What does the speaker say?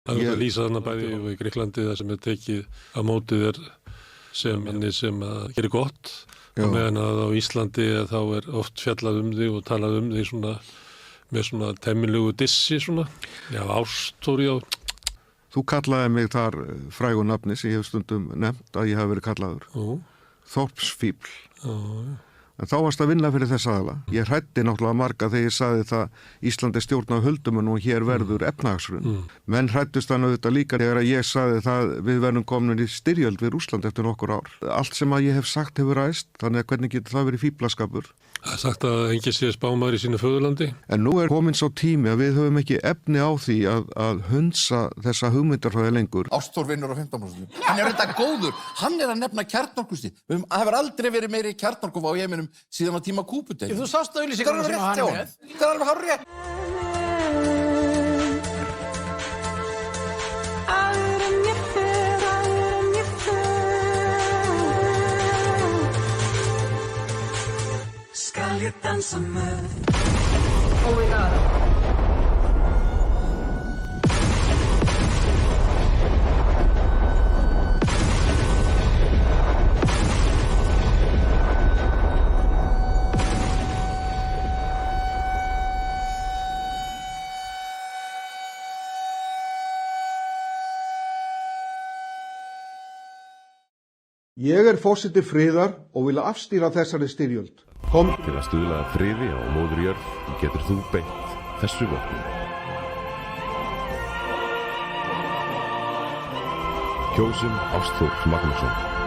Það er að lýsa þarna bæði í Grikklandi þar sem tekið á móti þér sem manni sem gerir gott. Og meðan að á Íslandi þá oft fjallað þig og talað þig svona með svona temmilegu dissi svona. Já, ástóri á. Þú kallaði mig þar frægu nafni sem ég hef stundum nefnt að ég hef verið kallaður. Þorpsfíbl. En þá varst að vinna fyrir þess aðala. Ég hræddi náttúrulega marga þegar ég sagði það Íslandi stjórna huldumun og hér verður efnahagshrun. Menn hræddust þannig auðvitað líka þegar að ég sagði það við verðum komin í styrjöld við Rússland eftir nokkur ár. Allt sem að ég hef sagt hefur ræst, þannig að hvernig getur það verið fíflaskapur? Það er sagt að enginn sé spámaður í sínu föðurlandi. En nú komin sá tími að við höfum ekki efni á því að hunsa þessa hugmyndarfræði lengur. Ástþór vinnur á 15%. Hann er þetta góður. Hann er að nefna kjarnorkusti. Það hefur aldrei verið meiri kjarnorku á heiminum síðan á tíma Kúbudeg. Þú sást auglýsingarnar sem hann er með. Það er alveg hárrétt. Skal ég dansa með? Oh my god. Ég forseti friðar og vil afstýra þessari styrjöld. Kom til að stuðla að friði á móður jörð getur þú beitt þessu vopni. Kjósum Ástþór Magnússon.